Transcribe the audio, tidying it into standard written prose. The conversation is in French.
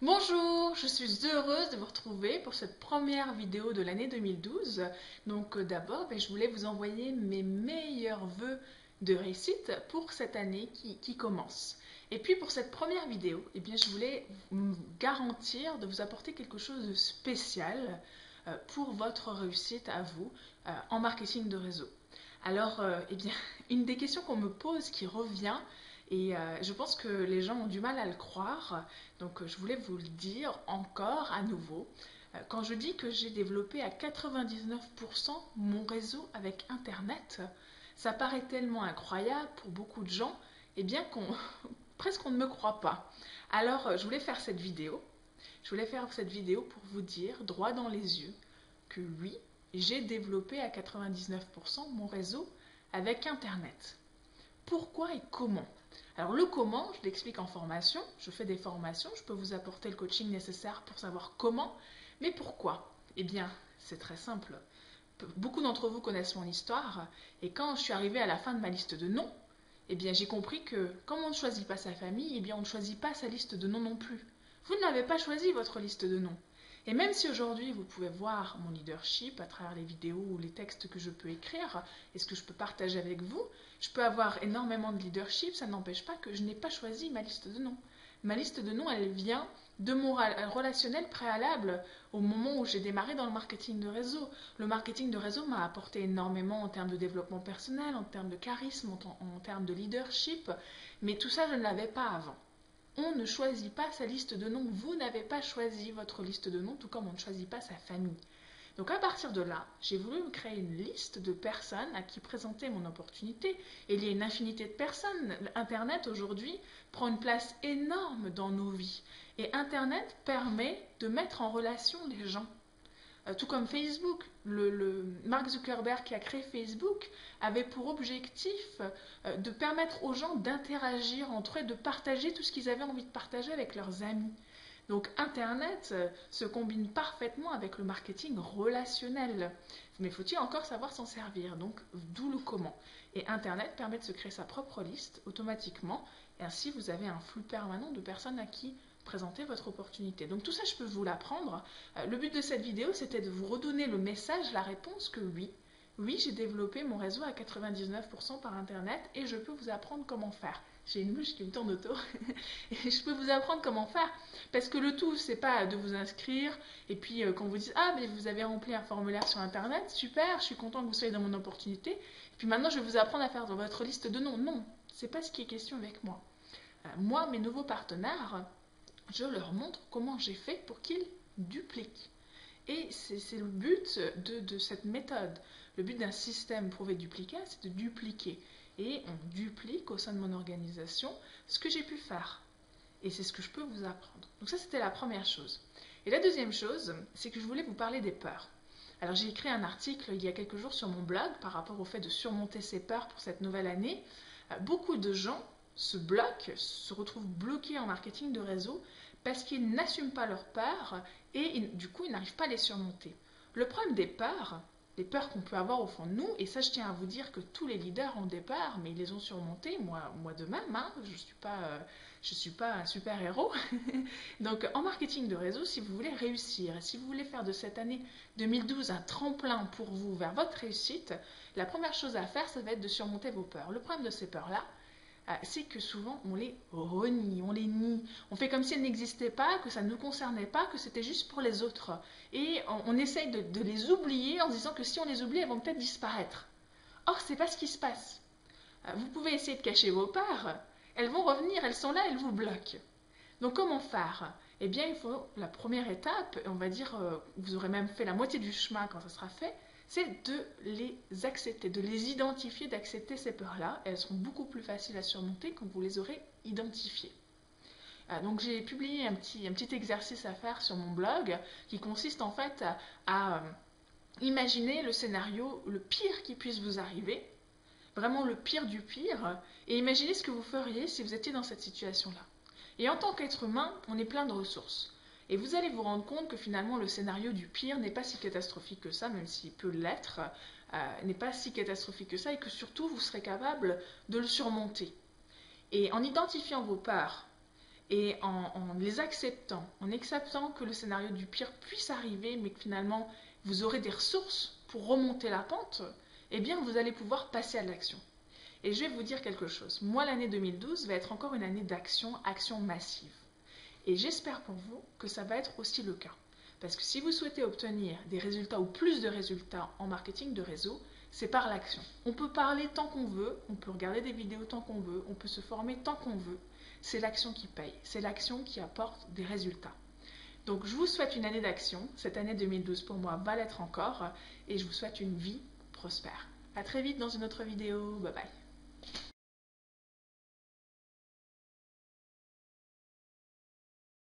Bonjour, je suis heureuse de vous retrouver pour cette première vidéo de l'année 2012. Donc d'abord, je voulais vous envoyer mes meilleurs vœux de réussite pour cette année qui commence. Et puis pour cette première vidéo, je voulais vous garantir de vous apporter quelque chose de spécial pour votre réussite à vous en marketing de réseau. Alors, une des questions qu'on me pose qui revient, et je pense que les gens ont du mal à le croire, donc je voulais vous le dire encore à nouveau. Quand je dis que j'ai développé à 99% mon réseau avec Internet, ça paraît tellement incroyable pour beaucoup de gens, qu'on presque on ne me croit pas. Alors, je voulais faire cette vidéo. Je voulais faire cette vidéo pour vous dire droit dans les yeux que oui, j'ai développé à 99% mon réseau avec Internet. Pourquoi et comment? Alors le comment, je l'explique en formation, je fais des formations, je peux vous apporter le coaching nécessaire pour savoir comment, mais pourquoi? C'est très simple. Beaucoup d'entre vous connaissent mon histoire, et quand je suis arrivée à la fin de ma liste de noms, j'ai compris que comme on ne choisit pas sa famille, on ne choisit pas sa liste de noms non plus. Vous n'avez pas choisi votre liste de noms. Et même si aujourd'hui vous pouvez voir mon leadership à travers les vidéos ou les textes que je peux écrire et ce que je peux partager avec vous, je peux avoir énormément de leadership, ça n'empêche pas que je n'ai pas choisi ma liste de noms. Ma liste de noms, elle vient de mon relationnel préalable au moment où j'ai démarré dans le marketing de réseau. Le marketing de réseau m'a apporté énormément en termes de développement personnel, en termes de charisme, en termes de leadership, mais tout ça, je ne l'avais pas avant. On ne choisit pas sa liste de noms. Vous n'avez pas choisi votre liste de noms, tout comme on ne choisit pas sa famille. Donc à partir de là, j'ai voulu me créer une liste de personnes à qui présenter mon opportunité. Et il y a une infinité de personnes. Internet aujourd'hui prend une place énorme dans nos vies. Et Internet permet de mettre en relation les gens. Tout comme Facebook, Mark Zuckerberg qui a créé Facebook avait pour objectif de permettre aux gens d'interagir entre eux, de partager tout ce qu'ils avaient envie de partager avec leurs amis. Donc Internet se combine parfaitement avec le marketing relationnel. Mais faut-il encore savoir s'en servir? Donc d'où le comment. Et Internet permet de se créer sa propre liste automatiquement. Et ainsi vous avez un flux permanent de personnes à qui présenter votre opportunité. Donc tout ça, je peux vous l'apprendre. Le but de cette vidéo, c'était de vous redonner le message, la réponse que oui, j'ai développé mon réseau à 99% par Internet et je peux vous apprendre comment faire. J'ai une mouche qui me tourne autour et je peux vous apprendre comment faire parce que le tout, c'est pas de vous inscrire et puis qu'on vous dise ah mais vous avez rempli un formulaire sur Internet, super, je suis content que vous soyez dans mon opportunité. Et puis maintenant, je vais vous apprendre à faire dans votre liste de noms. Non, c'est pas ce qui est question avec moi. Moi, mes nouveaux partenaires, je leur montre comment j'ai fait pour qu'ils dupliquent. Et c'est le but de cette méthode. Le but d'un système prouvé duplicat, c'est de dupliquer. Et on duplique au sein de mon organisation ce que j'ai pu faire. Et c'est ce que je peux vous apprendre. Donc ça, c'était la première chose. Et la deuxième chose, c'est que je voulais vous parler des peurs. Alors j'ai écrit un article il y a quelques jours sur mon blog par rapport au fait de surmonter ses peurs pour cette nouvelle année. Beaucoup de gens se bloquent, se retrouvent bloqués en marketing de réseau parce qu'ils n'assument pas leurs peurs et du coup ils n'arrivent pas à les surmonter. Le problème des peurs, les peurs qu'on peut avoir au fond de nous, et ça je tiens à vous dire que tous les leaders ont des peurs, mais ils les ont surmontées, moi de même, je suis pas un super héros. Donc en marketing de réseau, si vous voulez réussir, et si vous voulez faire de cette année 2012 un tremplin pour vous vers votre réussite, la première chose à faire, ça va être de surmonter vos peurs. Le problème de ces peurs-là, c'est que souvent on les renie, on les nie. On fait comme si elles n'existaient pas, que ça ne nous concernait pas, que c'était juste pour les autres. Et on essaye de les oublier en se disant que si on les oublie, elles vont peut-être disparaître. Or, c'est pas ce qui se passe. Vous pouvez essayer de cacher vos peurs, elles vont revenir, elles sont là, elles vous bloquent. Donc comment faire? Il faut la première étape, on va dire, vous aurez même fait la moitié du chemin quand ça sera fait, c'est de les accepter, de les identifier, d'accepter ces peurs-là. Elles seront beaucoup plus faciles à surmonter quand vous les aurez identifiées. Donc j'ai publié un petit exercice à faire sur mon blog qui consiste en fait à imaginer le scénario le pire qui puisse vous arriver, vraiment le pire du pire, et imaginez ce que vous feriez si vous étiez dans cette situation-là. Et en tant qu'être humain, on est plein de ressources. Et vous allez vous rendre compte que finalement le scénario du pire n'est pas si catastrophique que ça, même s'il peut l'être, n'est pas si catastrophique que ça, et que surtout vous serez capable de le surmonter. Et en identifiant vos peurs et en les acceptant, en acceptant que le scénario du pire puisse arriver, mais que finalement vous aurez des ressources pour remonter la pente, eh bien vous allez pouvoir passer à l'action. Et je vais vous dire quelque chose. Moi, l'année 2012 va être encore une année d'action, action massive. Et j'espère pour vous que ça va être aussi le cas. Parce que si vous souhaitez obtenir des résultats ou plus de résultats en marketing de réseau, c'est par l'action. On peut parler tant qu'on veut, on peut regarder des vidéos tant qu'on veut, on peut se former tant qu'on veut. C'est l'action qui paye, c'est l'action qui apporte des résultats. Donc je vous souhaite une année d'action. Cette année 2012 pour moi va l'être encore. Et je vous souhaite une vie prospère. A très vite dans une autre vidéo. Bye bye.